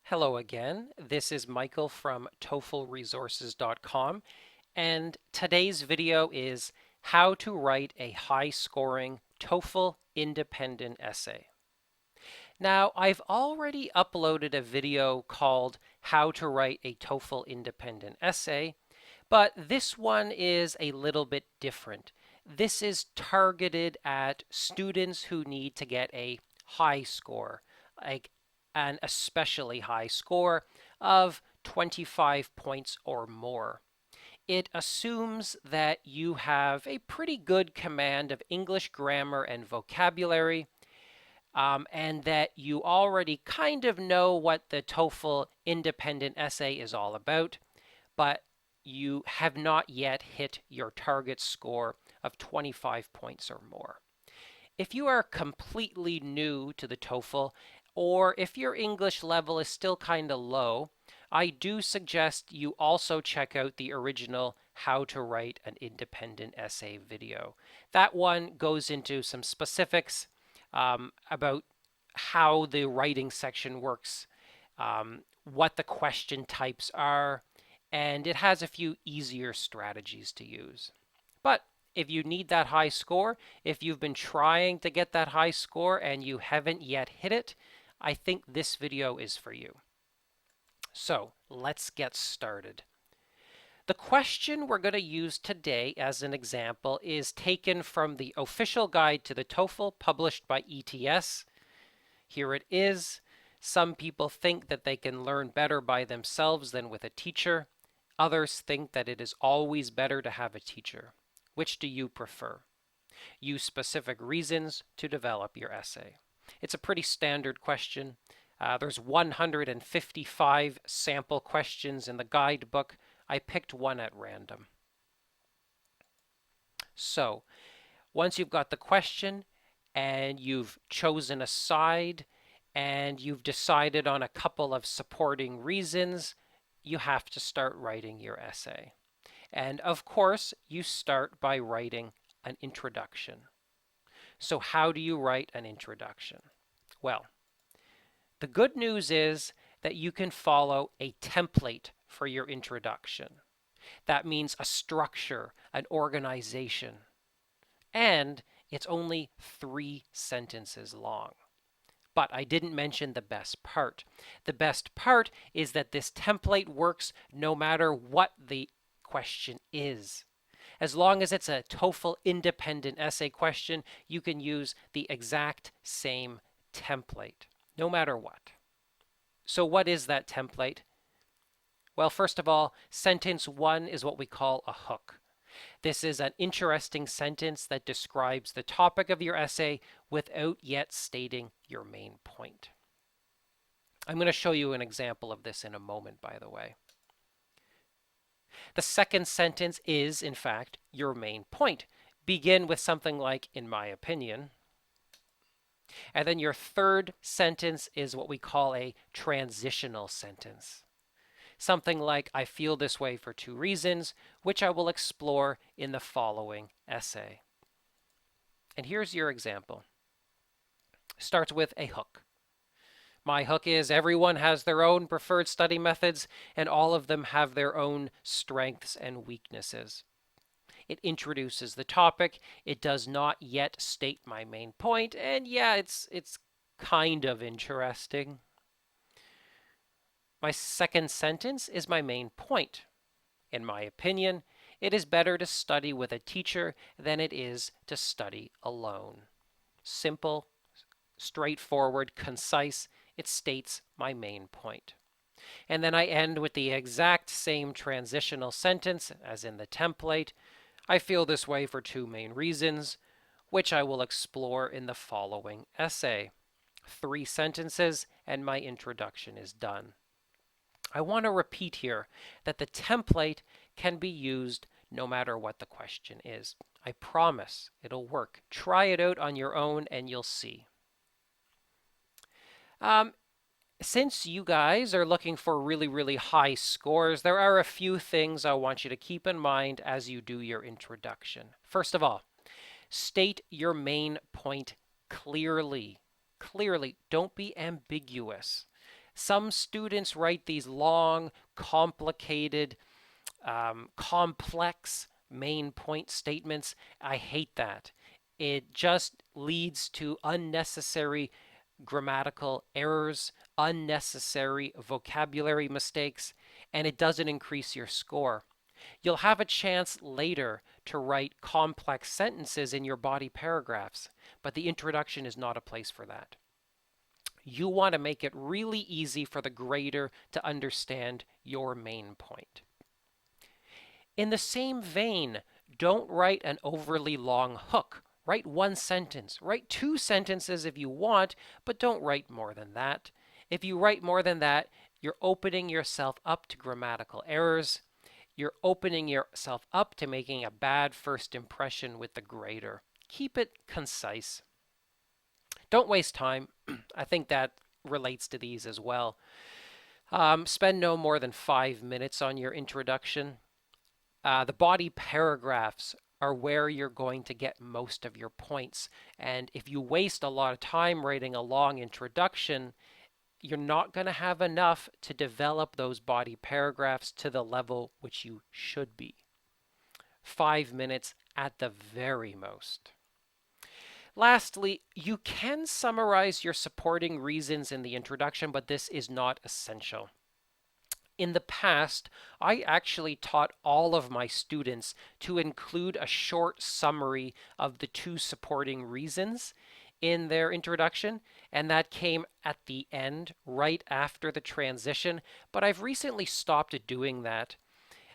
Hello again. This is Michael from TOEFLresources.com, and today's video is how to write a high-scoring TOEFL independent essay. Now, I've already uploaded a video called How to Write a TOEFL Independent Essay, but this one is a little bit different. This is targeted at students who need to get a high score, like an especially high score of 25 points or more. It assumes that you have a pretty good command of English grammar and vocabulary, and that you already kind of know what the TOEFL independent essay is all about, but you have not yet hit your target score of 25 points or more. If you are completely new to the TOEFL, or if your English level is still kind of low, I do suggest you also check out the original How to Write an Independent Essay video. That one goes into some specifics about how the writing section works, what the question types are, and it has a few easier strategies to use. But if you need that high score, if you've been trying to get that high score and you haven't yet hit it, I think this video is for you. So let's get started. The question we're going to use today as an example is taken from the official guide to the TOEFL published by ETS. Here it is. Some people think that they can learn better by themselves than with a teacher. Others think that it is always better to have a teacher. Which do you prefer? Use specific reasons to develop your essay. It's a pretty standard question. There's 155 sample questions in the guidebook. I picked one at random. So, once you've got the question and you've chosen a side and you've decided on a couple of supporting reasons, you have to start writing your essay. And of course, you start by writing an introduction. So how do you write an introduction? Well, the good news is that you can follow a template for your introduction. That means a structure, an organization, and it's only 3 sentences long. But I didn't mention the best part. The best part is that this template works no matter what the question is. As long as it's a TOEFL independent essay question, you can use the exact same template, no matter what. So what is that template? Well, first of all, sentence 1 is what we call a hook. This is an interesting sentence that describes the topic of your essay without yet stating your main point. I'm going to show you an example of this in a moment, by the way. The second sentence is, in fact, your main point. Begin with something like, in my opinion. And then your third sentence is what we call a transitional sentence. Something like, I feel this way for 2 reasons, which I will explore in the following essay. And here's your example. Starts with a hook. My hook is everyone has their own preferred study methods, and all of them have their own strengths and weaknesses. It introduces the topic. It does not yet state my main point, and yeah, it's kind of interesting. My second sentence is my main point. In my opinion, it is better to study with a teacher than it is to study alone. Simple, straightforward, concise. It states my main point. And then I end with the exact same transitional sentence as in the template. I feel this way for 2 main reasons, which I will explore in the following essay. 3 sentences, and my introduction is done. I want to repeat here that the template can be used no matter what the question is. I promise it'll work. Try it out on your own and you'll see. Since you guys are looking for really, really high scores, there are a few things I want you to keep in mind as you do your introduction. First of all, state your main point clearly. Clearly, don't be ambiguous. Some students write these long, complicated, complex main point statements. I hate that. It just leads to unnecessary grammatical errors, unnecessary vocabulary mistakes, and it doesn't increase your score. You'll have a chance later to write complex sentences in your body paragraphs, but the introduction is not a place for that. You want to make it really easy for the grader to understand your main point. In the same vein, don't write an overly long hook. Write one sentence. Write two sentences if you want, but don't write more than that. If you write more than that, you're opening yourself up to grammatical errors. You're opening yourself up to making a bad first impression with the grader. Keep it concise. Don't waste time. I think that relates to these as well. Spend no more than 5 minutes on your introduction. The body paragraphs are where you're going to get most of your points. And if you waste a lot of time writing a long introduction, you're not going to have enough to develop those body paragraphs to the level which you should be. 5 minutes at the very most. Lastly, you can summarize your supporting reasons in the introduction, but this is not essential. In the past, I actually taught all of my students to include a short summary of the two supporting reasons in their introduction, and that came at the end, right after the transition, but I've recently stopped doing that.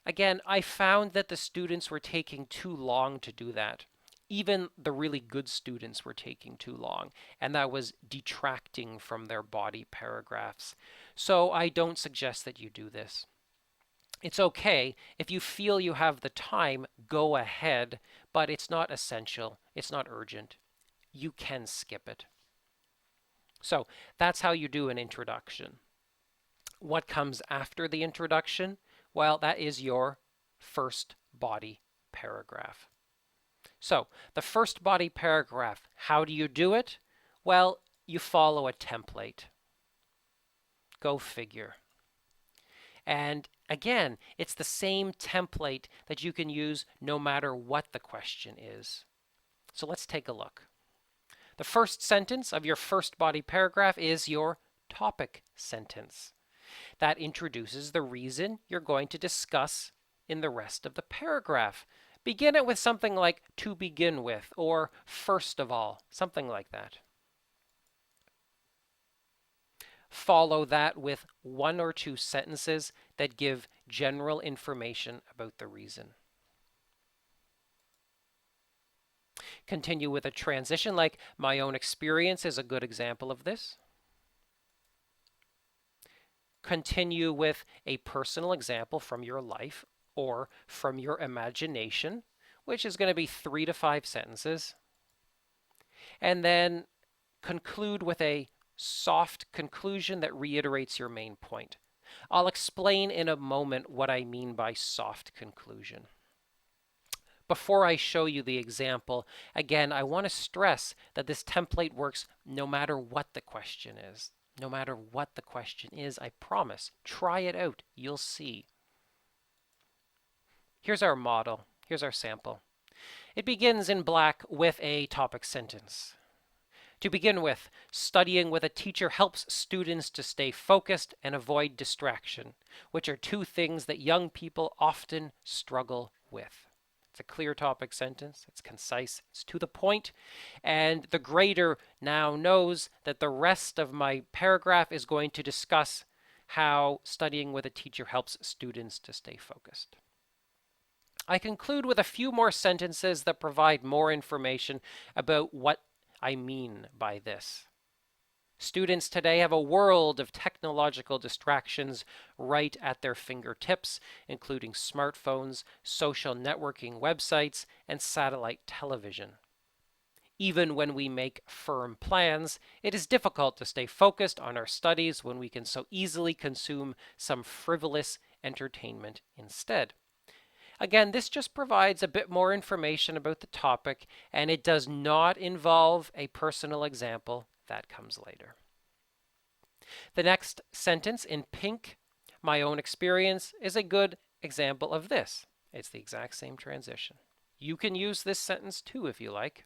Again, I found that the students were taking too long to do that. Even the really good students were taking too long, and that was detracting from their body paragraphs. So I don't suggest that you do this. It's okay if you feel you have the time, go ahead, but it's not essential. It's not urgent. You can skip it. So that's how you do an introduction. What comes after the introduction? Well, that is your first body paragraph. So the first body paragraph, how do you do it? Well, you follow a template. Go figure. And again, it's the same template that you can use no matter what the question is. So let's take a look. The first sentence of your first body paragraph is your topic sentence. That introduces the reason you're going to discuss in the rest of the paragraph. Begin it with something like "to begin with" or "first of all," something like that. Follow that with one or two sentences that give general information about the reason. Continue with a transition like "my own experience is a good example of this." Continue with a personal example from your life or from your imagination, which is going to be 3 to 5 sentences. And then conclude with a soft conclusion that reiterates your main point. I'll explain in a moment what I mean by soft conclusion. Before I show you the example, again, I want to stress that this template works no matter what the question is. No matter what the question is, I promise. Try it out. You'll see. Here's our model. Here's our sample. It begins in black with a topic sentence. To begin with, studying with a teacher helps students to stay focused and avoid distraction, which are two things that young people often struggle with. It's a clear topic sentence, it's concise, it's to the point, and the grader now knows that the rest of my paragraph is going to discuss how studying with a teacher helps students to stay focused. I conclude with a few more sentences that provide more information about what I mean by this. Students today have a world of technological distractions right at their fingertips, including smartphones, social networking websites, and satellite television. Even when we make firm plans, it is difficult to stay focused on our studies when we can so easily consume some frivolous entertainment instead. Again, this just provides a bit more information about the topic, and it does not involve a personal example. That comes later. The next sentence in pink, my own experience, is a good example of this. It's the exact same transition. You can use this sentence too if you like.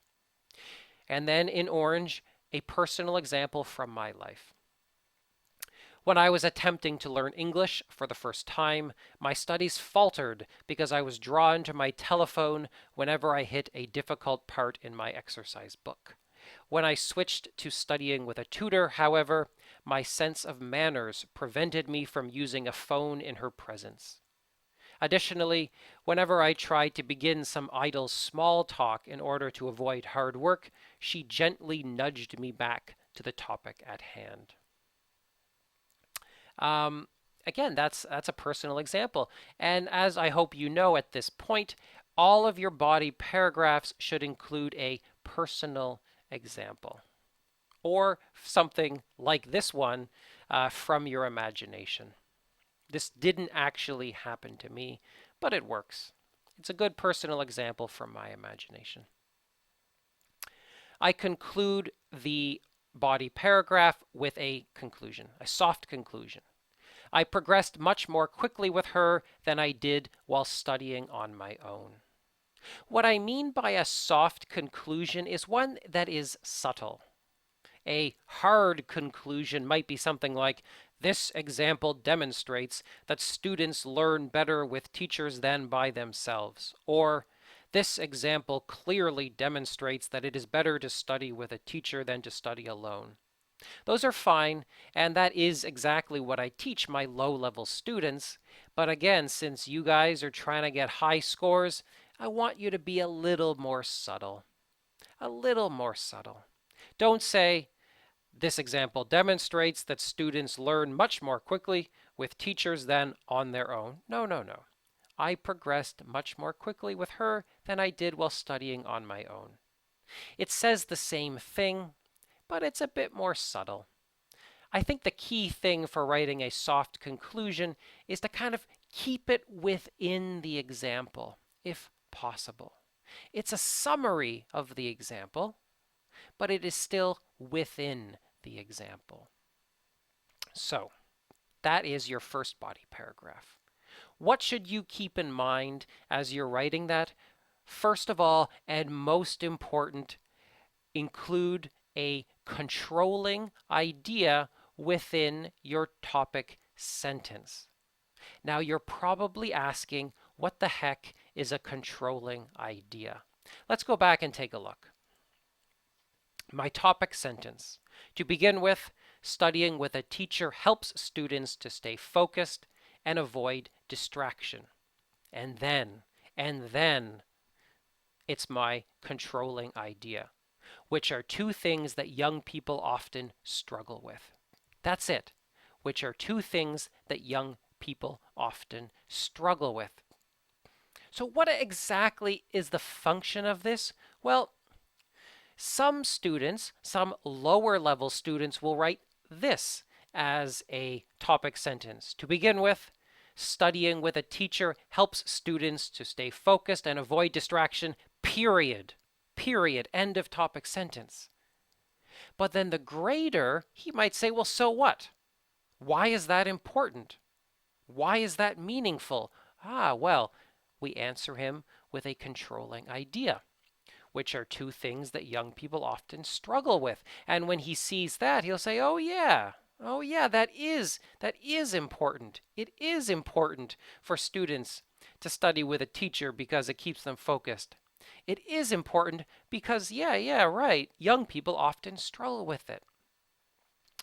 And then in orange, a personal example from my life. When I was attempting to learn English for the first time, my studies faltered because I was drawn to my telephone whenever I hit a difficult part in my exercise book. When I switched to studying with a tutor, however, my sense of manners prevented me from using a phone in her presence. Additionally, whenever I tried to begin some idle small talk in order to avoid hard work, she gently nudged me back to the topic at hand. Um, Again, that's a personal example. And as I hope you know at this point, all of your body paragraphs should include a personal example or something like this one from your imagination. This didn't actually happen to me, but it works. It's a good personal example from my imagination. I conclude the body paragraph with a conclusion, a soft conclusion. I progressed much more quickly with her than I did while studying on my own. What I mean by a soft conclusion is one that is subtle. A hard conclusion might be something like, this example demonstrates that students learn better with teachers than by themselves. Or, this example clearly demonstrates that it is better to study with a teacher than to study alone. Those are fine, and that is exactly what I teach my low-level students. But again, since you guys are trying to get high scores, I want you to be a little more subtle. A little more subtle. Don't say, this example demonstrates that students learn much more quickly with teachers than on their own. No, no, no. I progressed much more quickly with her than I did while studying on my own. It says the same thing, but it's a bit more subtle. I think the key thing for writing a soft conclusion is to kind of keep it within the example, if possible. It's a summary of the example, but it is still within the example. So, that is your first body paragraph. What should you keep in mind as you're writing that? First of all, and most important, include a controlling idea within your topic sentence. Now, you're probably asking, what the heck is a controlling idea? Let's go back and take a look. My topic sentence. To begin with, studying with a teacher helps students to stay focused and avoid distraction. And then, it's my controlling idea, which are two things that young people often struggle with. That's it, which are two things that young people often struggle with. So what exactly is the function of this? Well, some students, some lower level students will write this as a topic sentence. To begin with, studying with a teacher helps students to stay focused and avoid distraction, period. Period. End of topic sentence. But then the grader, he might say, well, so what? Why is that important? Why is that meaningful? Well, we answer him with a controlling idea, which are two things that young people often struggle with. And when he sees that, he'll say, oh yeah, that is important. It is important for students to study with a teacher because it keeps them focused. It is important because, yeah, right, young people often struggle with it.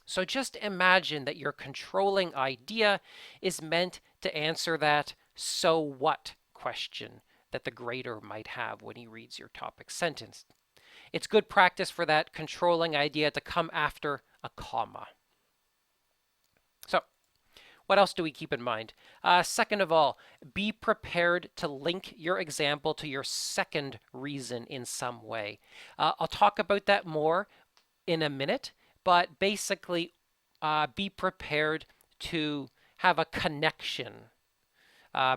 So just imagine that your controlling idea is meant to answer that so what question that the grader might have when he reads your topic sentence. It's good practice for that controlling idea to come after a comma. So, what else do we keep in mind? Second of all, be prepared to link your example to your second reason in some way. I'll talk about that more in a minute, but basically be prepared to have a connection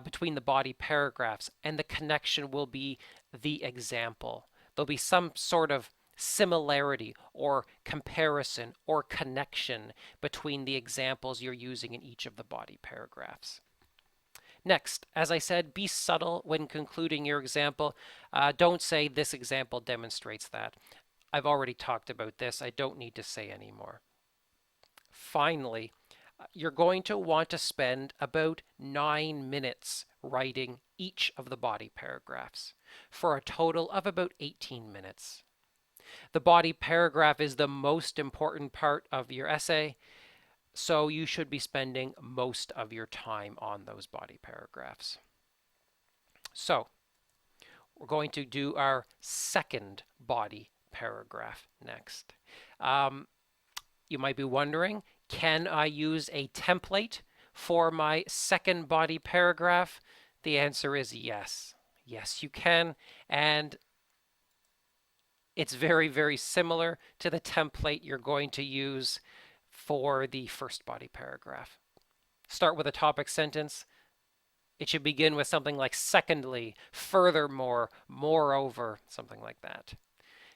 between the body paragraphs, and the connection will be the example. There'll be some sort of similarity or comparison or connection between the examples you're using in each of the body paragraphs. Next, as I said, be subtle when concluding your example. Don't say this example demonstrates that. I've already talked about this. I don't need to say anymore. Finally, you're going to want to spend about 9 minutes writing each of the body paragraphs for a total of about 18 minutes. The body paragraph is the most important part of your essay, so you should be spending most of your time on those body paragraphs. So, we're going to do our second body paragraph next. You might be wondering, can I use a template for my second body paragraph? The answer is yes. Yes, you can. And it's very, very similar to the template you're going to use for the first body paragraph. Start with a topic sentence. It should begin with something like secondly, furthermore, moreover, something like that.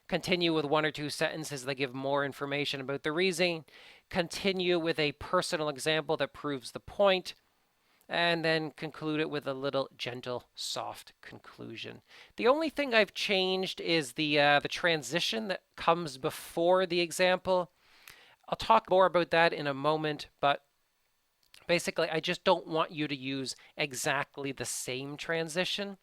Continue with one or two sentences that give more information about the reasoning. Continue with a personal example that proves the point. And then conclude it with a little gentle, soft conclusion. The only thing I've changed is the transition that comes before the example. I'll talk more about that in a moment, but basically, I just don't want you to use exactly the same transition.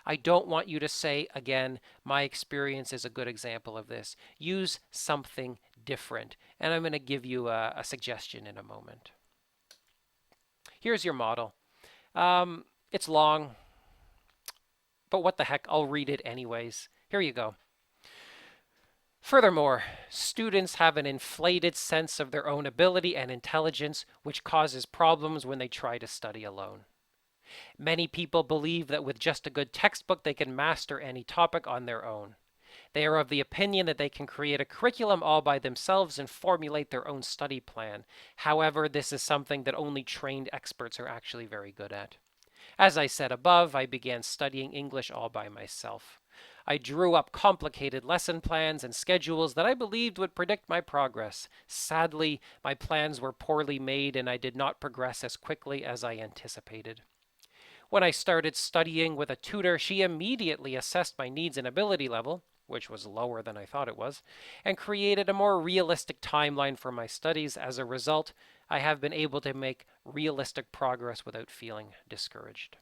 I don't want you to say, again, my experience is a good example of this. Use something different. And I'm going to give you a suggestion in a moment. Here's your model. It's long, but what the heck, I'll read it anyways. Here you go. Furthermore, students have an inflated sense of their own ability and intelligence, which causes problems when they try to study alone. Many people believe that with just a good textbook, they can master any topic on their own. They are of the opinion that they can create a curriculum all by themselves and formulate their own study plan. However, this is something that only trained experts are actually very good at. As I said above, I began studying English all by myself. I drew up complicated lesson plans and schedules that I believed would predict my progress. Sadly, my plans were poorly made and I did not progress as quickly as I anticipated. When I started studying with a tutor, she immediately assessed my needs and ability level, which was lower than I thought it was, and created a more realistic timeline for my studies. As a result, I have been able to make realistic progress without feeling discouraged.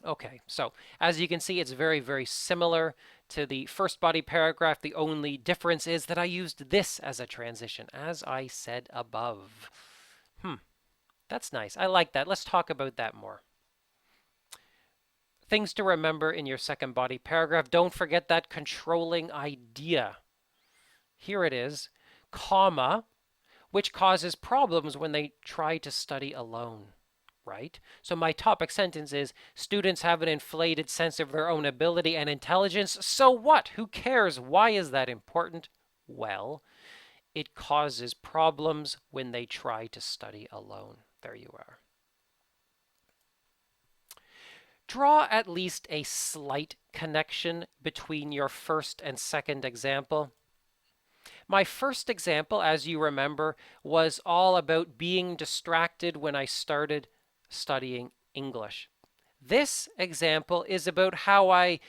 Okay, so as you can see, it's very, very similar to the first body paragraph. The only difference is that I used this as a transition, as I said above. That's nice. I like that. Let's talk about that more. Things to remember in your second body paragraph. Don't forget that controlling idea. Here it is, comma, which causes problems when they try to study alone. Right? So my topic sentence is, students have an inflated sense of their own ability and intelligence. So what? Who cares? Why is that important? Well, it causes problems when they try to study alone. There you are. Draw at least a slight connection between your first and second example. My first example, as you remember, was all about being distracted when I started studying English. This example is about how I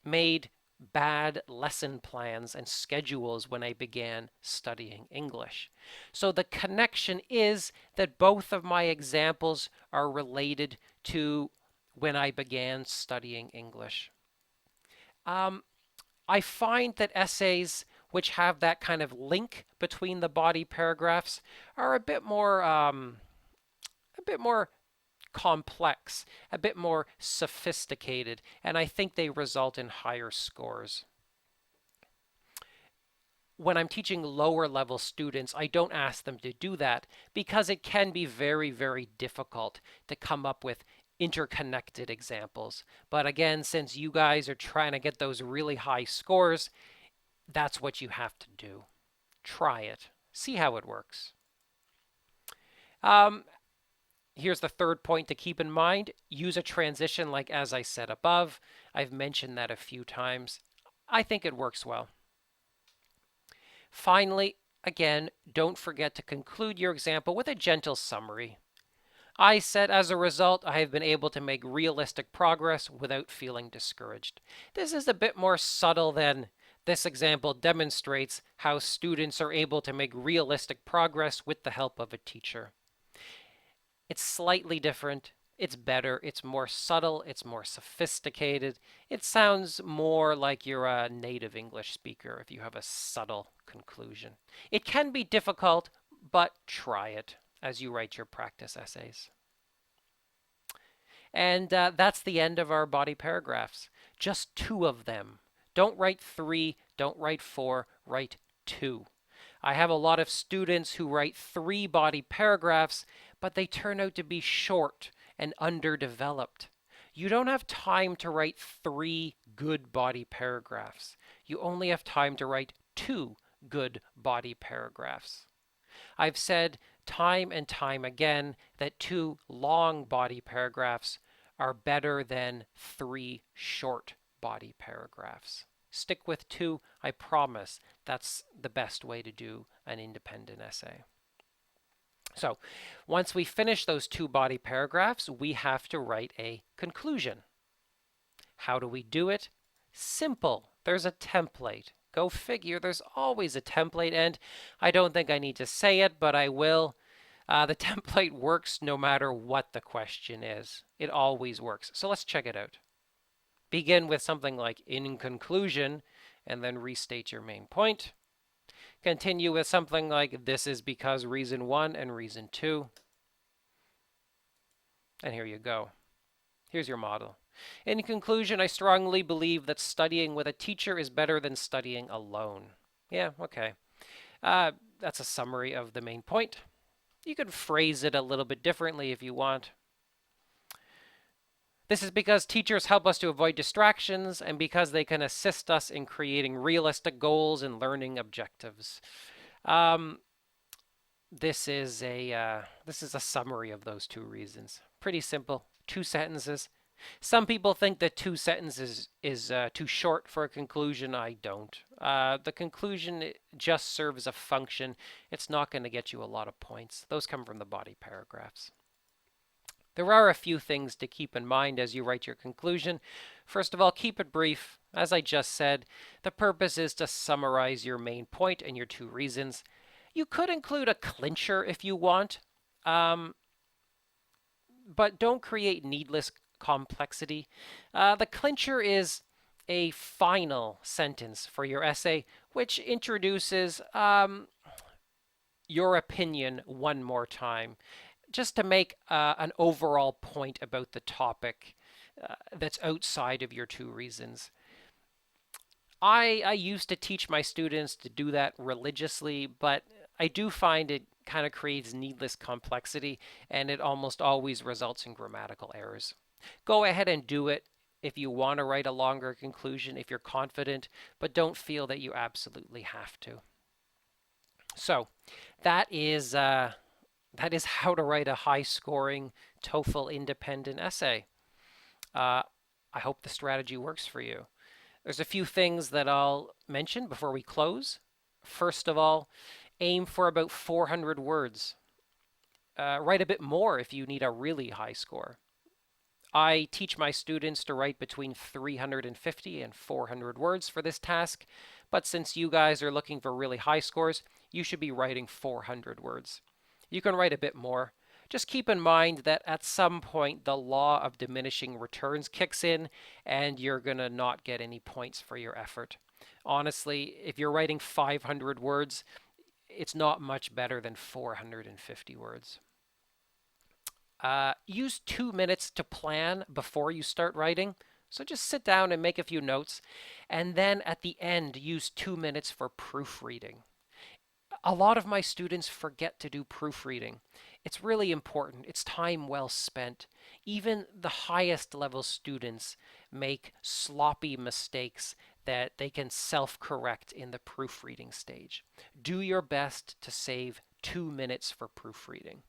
made bad lesson plans and schedules when I began studying English. So the connection is that both of my examples are related to when I began studying English. I find that essays which have that kind of link between the body paragraphs are a bit more complex, a bit more sophisticated, and I think they result in higher scores. When I'm teaching lower level students, I don't ask them to do that because it can be very, very difficult to come up with interconnected examples. But again, since you guys are trying to get those really high scores, that's what you have to do. Try it. See how it works. Here's the third point to keep in mind. Use a transition like as I said above. I've mentioned that a few times. I think it works well. Finally, again, don't forget to conclude your example with a gentle summary. I said, as a result, I have been able to make realistic progress without feeling discouraged. This is a bit more subtle than this example demonstrates how students are able to make realistic progress with the help of a teacher. It's slightly different. It's better. It's more subtle. It's more sophisticated. It sounds more like you're a native English speaker if you have a subtle conclusion. It can be difficult, but try it as you write your practice essays. And that's the end of our body paragraphs. Just 2 of them. Don't write 3, don't write 4, write 2. I have a lot of students who write 3 body paragraphs, but they turn out to be short and underdeveloped. You don't have time to write 3 good body paragraphs. You only have time to write 2 good body paragraphs. I've said time and time again that 2 long body paragraphs are better than 3 short body paragraphs. Stick with 2. I promise that's the best way to do an independent essay. So once we finish those 2 body paragraphs, we have to write a conclusion. How do we do it? Simple. There's a template. Go figure, there's always a template, and I don't think I need to say it, but I will. The template works no matter what the question is. It always works. So let's check it out. Begin with something like in conclusion, and then restate your main point. Continue with something like this is because reason 1 and reason 2. And here you go. Here's your model. In conclusion, I strongly believe that studying with a teacher is better than studying alone. Yeah, okay. That's a summary of the main point. You could phrase it a little bit differently if you want. This is because teachers help us to avoid distractions and because they can assist us in creating realistic goals and learning objectives. This is a summary of those 2 reasons. Pretty simple. 2 sentences. Some people think that 2 sentences is too short for a conclusion. I don't. The conclusion just serves a function. It's not going to get you a lot of points. Those come from the body paragraphs. There are a few things to keep in mind as you write your conclusion. First of all, keep it brief. As I just said, the purpose is to summarize your main point and your 2 reasons. You could include a clincher if you want, but don't create needless complexity. The clincher is a final sentence for your essay, which introduces your opinion one more time, just to make an overall point about the topic that's outside of your 2 reasons. I used to teach my students to do that religiously, but I do find it kind of creates needless complexity, and it almost always results in grammatical errors. Go ahead and do it if you want to write a longer conclusion, if you're confident, but don't feel that you absolutely have to. So that is how to write a high-scoring TOEFL independent essay. I hope the strategy works for you. There's a few things that I'll mention before we close. First of all, aim for about 400 words. Write a bit more if you need a really high score. I teach my students to write between 350 and 400 words for this task, but since you guys are looking for really high scores, you should be writing 400 words. You can write a bit more. Just keep in mind that at some point the law of diminishing returns kicks in and you're going to not get any points for your effort. Honestly, if you're writing 500 words, it's not much better than 450 words. Use 2 minutes to plan before you start writing. So just sit down and make a few notes. And then at the end, use 2 minutes for proofreading. A lot of my students forget to do proofreading. It's really important. It's time well spent. Even the highest level students make sloppy mistakes that they can self-correct in the proofreading stage. Do your best to save 2 minutes for proofreading.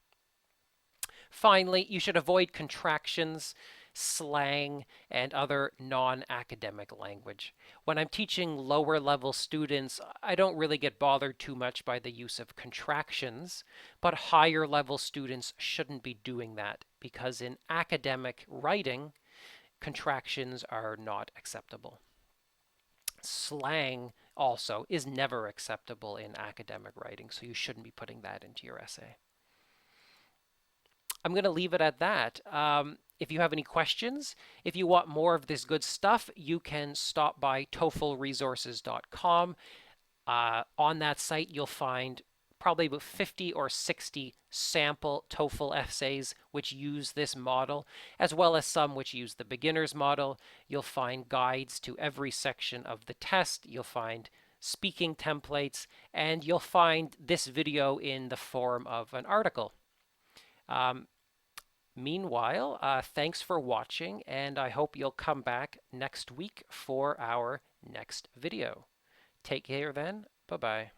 Finally, you should avoid contractions. slang, and other non-academic language. When I'm teaching lower level students, I don't really get bothered too much by the use of contractions, but higher level students shouldn't be doing that because in academic writing, contractions are not acceptable. Slang also is never acceptable in academic writing, so you shouldn't be putting that into your essay. I'm going to leave it at that. If you have any questions, if you want more of this good stuff, you can stop by TOEFLresources.com. On that site, you'll find probably about 50 or 60 sample TOEFL essays which use this model, as well as some which use the beginner's model. You'll find guides to every section of the test. You'll find speaking templates, and you'll find this video in the form of an article. Meanwhile, thanks for watching, and I hope you'll come back next week for our next video. Take care then. Bye-bye.